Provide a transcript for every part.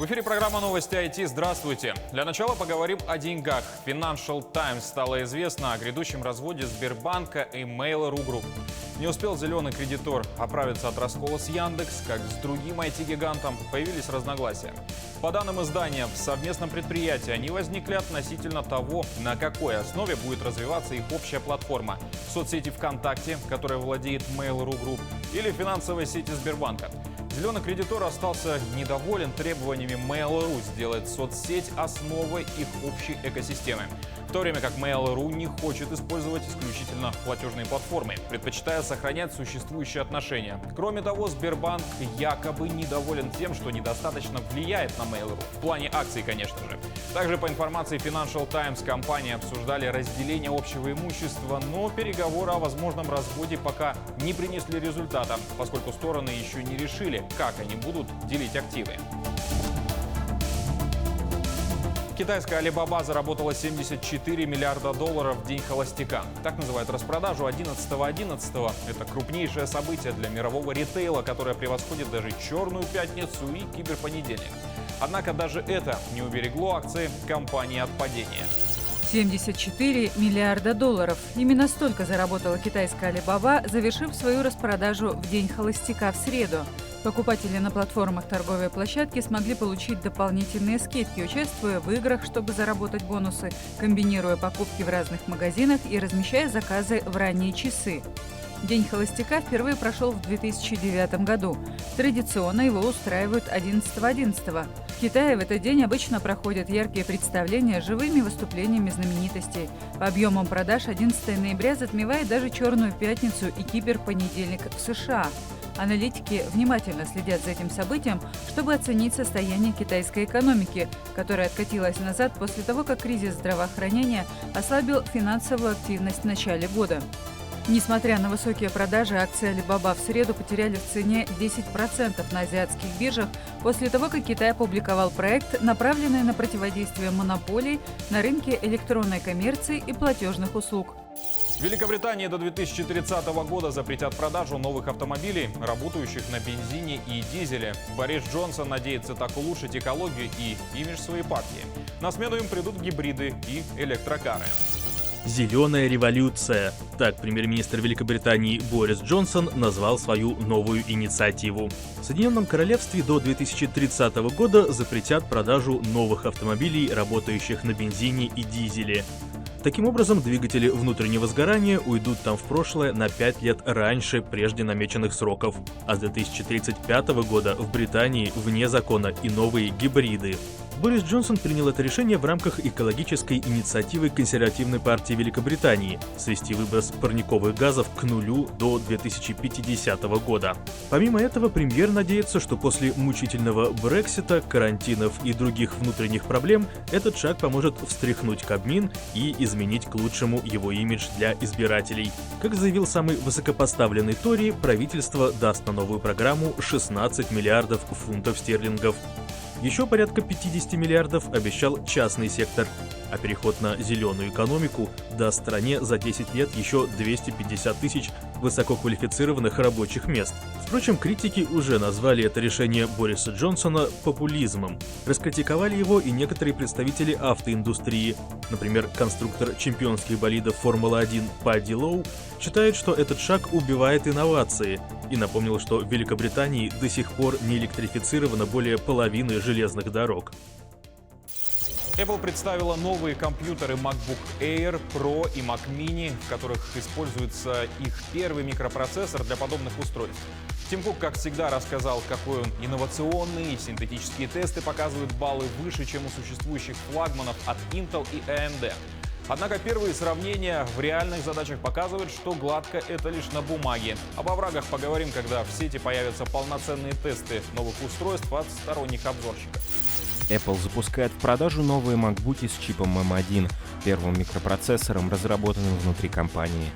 В эфире программа «Новости IT». Здравствуйте. Для начала поговорим о деньгах. Financial Times стало известно о грядущем разводе Сбербанка и Mail.ru Group. Не успел зеленый кредитор оправиться от раскола с Яндекс, как с другим IT-гигантом появились разногласия. По данным издания, в совместном предприятии они возникли относительно того, на какой основе будет развиваться их общая платформа. Соцсети ВКонтакте, которая владеет Mail.ru Group, или финансовой сети Сбербанка. Зеленый кредитор остался недоволен требованиями Mail.ru сделать соцсеть основой их общей экосистемы. В то время как Mail.ru не хочет использовать исключительно платежные платформы, предпочитая сохранять существующие отношения. Кроме того, Сбербанк якобы недоволен тем, что недостаточно влияет на Mail.ru. В плане акций, конечно же. Также, по информации Financial Times, компании обсуждали разделение общего имущества, но переговоры о возможном разводе пока не принесли результата, поскольку стороны еще не решили, как они будут делить активы. Китайская Alibaba заработала $74 миллиарда в день холостяка. Так называют распродажу 11.11. Это крупнейшее событие для мирового ритейла, которое превосходит даже Черную пятницу и Киберпонедельник. Однако даже это не уберегло акции компании от падения. 74 миллиарда долларов. Именно столько заработала китайская Alibaba, завершив свою распродажу в день холостяка в среду. Покупатели на платформах торговой площадки смогли получить дополнительные скидки, участвуя в играх, чтобы заработать бонусы, комбинируя покупки в разных магазинах и размещая заказы в ранние часы. День холостяка впервые прошел в 2009 году. Традиционно его устраивают 11.11. В Китае в этот день обычно проходят яркие представления с живыми выступлениями знаменитостей. По объемам продаж 11 ноября затмевает даже Черную пятницу и Киберпонедельник в США. Аналитики внимательно следят за этим событием, чтобы оценить состояние китайской экономики, которая откатилась назад после того, как кризис здравоохранения ослабил финансовую активность в начале года. Несмотря на высокие продажи, акции Alibaba в среду потеряли в цене 10% на азиатских биржах после того, как Китай опубликовал проект, направленный на противодействие монополий на рынке электронной коммерции и платежных услуг. В Великобритании до 2030 года запретят продажу новых автомобилей, работающих на бензине и дизеле. Борис Джонсон надеется так улучшить экологию и имидж своей партии. На смену им придут гибриды и электрокары. «Зеленая революция». Так премьер-министр Великобритании Борис Джонсон назвал свою новую инициативу. В Соединенном Королевстве до 2030 года запретят продажу новых автомобилей, работающих на бензине и дизеле. Таким образом, двигатели внутреннего сгорания уйдут там в прошлое на 5 лет раньше прежде намеченных сроков. А с 2035 года в Британии вне закона и новые гибриды. Борис Джонсон принял это решение в рамках экологической инициативы консервативной партии Великобритании свести выброс парниковых газов к нулю до 2050 года. Помимо этого, премьер надеется, что после мучительного Брексита, карантинов и других внутренних проблем этот шаг поможет встряхнуть Кабмин и изменить к лучшему его имидж для избирателей. Как заявил самый высокопоставленный Тори, правительство даст на новую программу 16 миллиардов фунтов стерлингов. Еще порядка 50 миллиардов обещал частный сектор, а переход на зеленую экономику даст стране за 10 лет еще 250 тысяч высококвалифицированных рабочих мест. Впрочем, критики уже назвали это решение Бориса Джонсона популизмом. Раскритиковали его и некоторые представители автоиндустрии. Например, конструктор чемпионских болидов Формулы-1 Падди Лоу считает, что этот шаг убивает инновации, и напомнил, что в Великобритании до сих пор не электрифицировано более половины железных дорог. Apple представила новые компьютеры MacBook Air, Pro и Mac Mini, в которых используется их первый микропроцессор для подобных устройств. Тим Кук, как всегда, рассказал, какой он инновационный, синтетические тесты показывают баллы выше, чем у существующих флагманов от Intel и AMD. Однако первые сравнения в реальных задачах показывают, что гладко это лишь на бумаге. Об оврагах поговорим, когда в сети появятся полноценные тесты новых устройств от сторонних обзорщиков. Apple запускает в продажу новые MacBook'и с чипом M1, первым микропроцессором, разработанным внутри компании.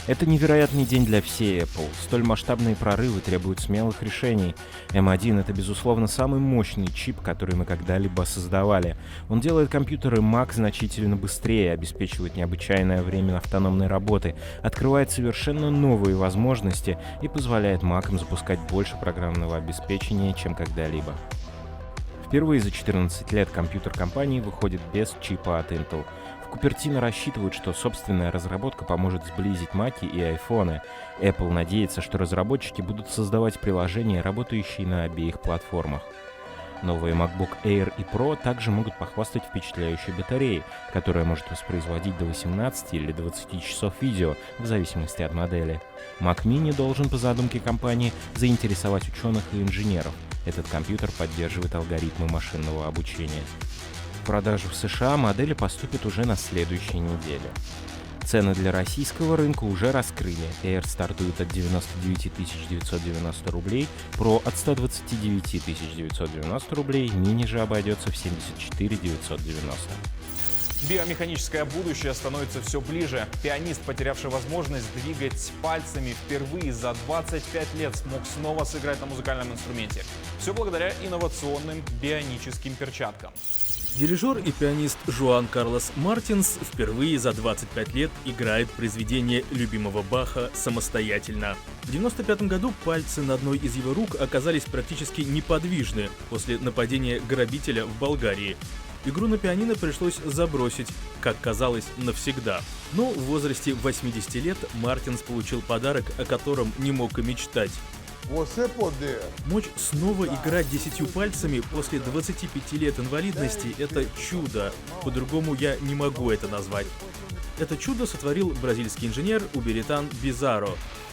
Это невероятный день для всей Apple. Столь масштабные прорывы требуют смелых решений. M1 — это, безусловно, самый мощный чип, который мы когда-либо создавали. Он делает компьютеры Mac значительно быстрее, обеспечивает необычайное время автономной работы, открывает совершенно новые возможности и позволяет Mac'ам запускать больше программного обеспечения, чем когда-либо. Впервые за 14 лет компьютер компании выходит без чипа от Intel. В Купертино рассчитывают, что собственная разработка поможет сблизить Маки и айфоны. Apple надеется, что разработчики будут создавать приложения, работающие на обеих платформах. Новые MacBook Air и Pro также могут похвастать впечатляющей батареей, которая может воспроизводить до 18 или 20 часов видео, в зависимости от модели. Mac Mini должен, по задумке компании, заинтересовать ученых и инженеров. Этот компьютер поддерживает алгоритмы машинного обучения. В продажу в США модели поступят уже на следующей неделе. Цены для российского рынка уже раскрыли. Air стартует от 99 990 рублей, Pro от 129 990 рублей, Mini же обойдется в 74 990. Биомеханическое будущее становится все ближе. Пианист, потерявший возможность двигать пальцами, впервые за 25 лет смог снова сыграть на музыкальном инструменте. Все благодаря инновационным бионическим перчаткам. Дирижер и пианист Жоан Карлос Мартинс впервые за 25 лет играет произведение любимого Баха самостоятельно. В 1995 году пальцы на одной из его рук оказались практически неподвижны после нападения грабителя в Болгарии. Игру на пианино пришлось забросить, как казалось, навсегда. Но в возрасте 80 лет Мартинс получил подарок, о котором не мог и мечтать. Мочь снова играть 10 пальцами после 25 лет инвалидности — это чудо. По-другому я не могу это назвать. Это чудо сотворил бразильский инженер Уберитан Бизаро.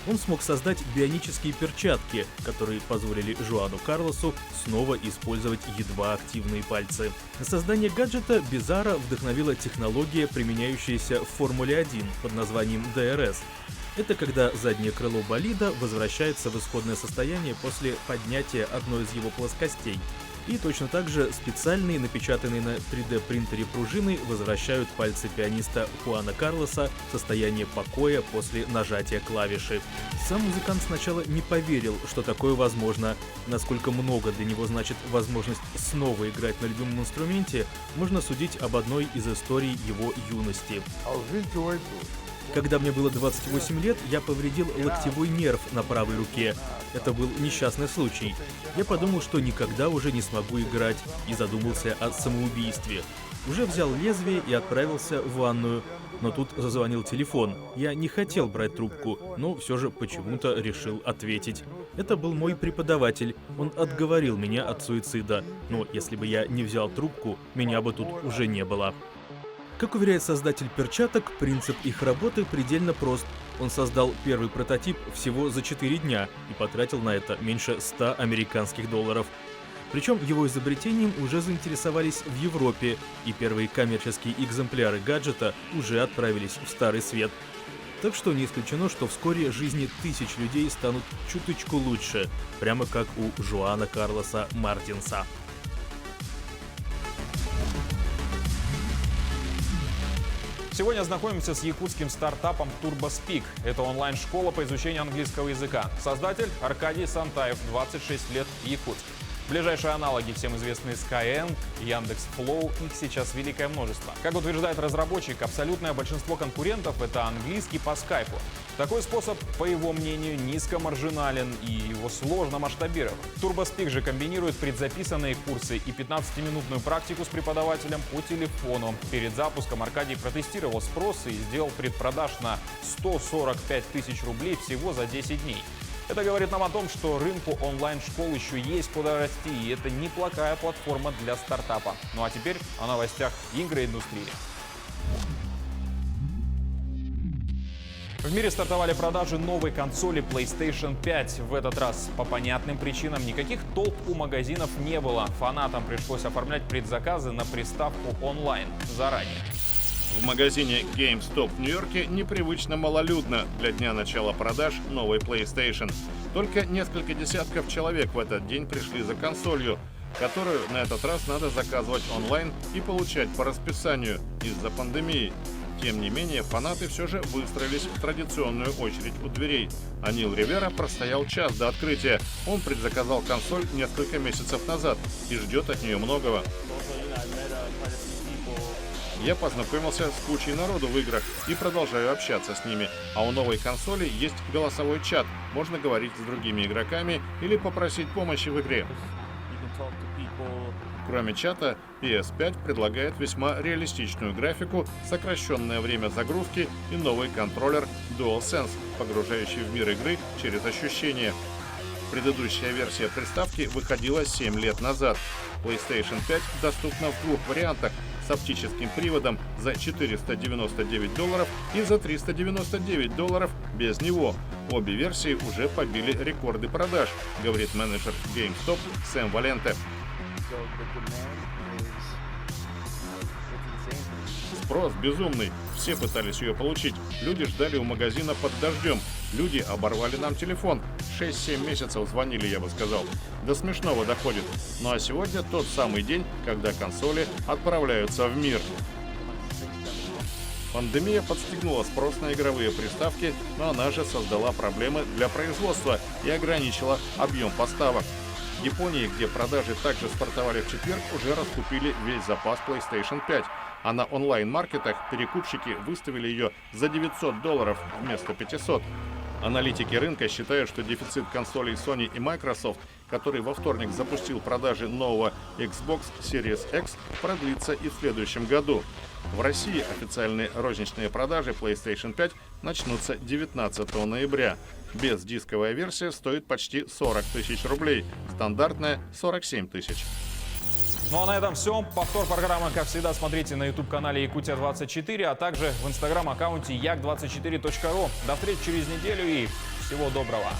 Он смог создать бионические перчатки, которые позволили Жоану Карлосу снова использовать едва активные пальцы. На создание гаджета Бизаро вдохновила технология, применяющаяся в Формуле-1 под названием DRS. Это когда заднее крыло болида возвращается в исходное состояние после поднятия одной из его плоскостей. И точно так же специальные, напечатанные на 3D-принтере пружины возвращают пальцы пианиста Хуана Карлоса в состояние покоя после нажатия клавиши. Сам музыкант сначала не поверил, что такое возможно. Насколько много для него значит возможность снова играть на любимом инструменте, можно судить об одной из историй его юности. Когда мне было 28 лет, я повредил локтевой нерв на правой руке. Это был несчастный случай. Я подумал, что никогда уже не смогу играть, и задумался о самоубийстве. Уже взял лезвие и отправился в ванную. Но тут зазвонил телефон. Я не хотел брать трубку, но все же почему-то решил ответить. Это был мой преподаватель. Он отговорил меня от суицида. Но если бы я не взял трубку, меня бы тут уже не было. Как уверяет создатель перчаток, принцип их работы предельно прост. Он создал первый прототип всего за 4 дня и потратил на это меньше 100 американских долларов. Причем его изобретением уже заинтересовались в Европе, и первые коммерческие экземпляры гаджета уже отправились в Старый Свет. Так что не исключено, что вскоре жизни тысяч людей станут чуточку лучше, прямо как у Жоана Карлоса Мартинса. Сегодня знакомимся с якутским стартапом TurboSpeak. Это онлайн-школа по изучению английского языка. Создатель Аркадий Сантаев, 26 лет, Якутск. Ближайшие аналоги всем известные Skyeng, Яндекс.Флоу, их сейчас великое множество. Как утверждает разработчик, абсолютное большинство конкурентов — это английский по скайпу. Такой способ, по его мнению, низкомаржинален и его сложно масштабировать. TurboSpeak же комбинирует предзаписанные курсы и 15-минутную практику с преподавателем по телефону. Перед запуском Аркадий протестировал спрос и сделал предпродаж на 145 тысяч рублей всего за 10 дней. Это говорит нам о том, что рынку онлайн-школ еще есть куда расти, и это неплохая платформа для стартапа. Ну а теперь о новостях игроиндустрии. В мире стартовали продажи новой консоли PlayStation 5. В этот раз по понятным причинам никаких толп у магазинов не было. Фанатам пришлось оформлять предзаказы на приставку онлайн заранее. В магазине GameStop в Нью-Йорке непривычно малолюдно для дня начала продаж новой PlayStation. Только несколько десятков человек в этот день пришли за консолью, которую на этот раз надо заказывать онлайн и получать по расписанию из-за пандемии. Тем не менее, фанаты все же выстроились в традиционную очередь у дверей. А Нил Ривера простоял час до открытия. Он предзаказал консоль несколько месяцев назад и ждет от нее многого. Я познакомился с кучей народу в играх и продолжаю общаться с ними. А у новой консоли есть голосовой чат. Можно говорить с другими игроками или попросить помощи в игре. Кроме чата, PS5 предлагает весьма реалистичную графику, сокращенное время загрузки и новый контроллер DualSense, погружающий в мир игры через ощущения. Предыдущая версия приставки выходила 7 лет назад. PlayStation 5 доступна в двух вариантах: с оптическим приводом за $499 и за $399 без него. Обе версии уже побили рекорды продаж, говорит менеджер GameStop Сэм Валенте. Спрос безумный. Все пытались ее получить. Люди ждали у магазина под дождем. Люди оборвали нам телефон. 6-7 месяцев звонили, я бы сказал. До смешного доходит. Ну а сегодня тот самый день, когда консоли отправляются в мир. Пандемия подстегнула спрос на игровые приставки, но она же создала проблемы для производства и ограничила объем поставок. В Японии, где продажи также стартовали в четверг, уже раскупили весь запас PlayStation 5, а на онлайн-маркетах перекупщики выставили ее за $900 вместо 500. Аналитики рынка считают, что дефицит консолей Sony и Microsoft, который во вторник запустил продажи нового Xbox Series X, продлится и в следующем году. В России официальные розничные продажи PlayStation 5 начнутся 19 ноября. Бездисковая версия стоит почти 40 тысяч рублей, стандартная — 47 тысяч. Ну а на этом все. Повтор программы, как всегда, смотрите на YouTube-канале Якутия-24, а также в Instagram-аккаунте як24.ru. До встречи через неделю и всего доброго.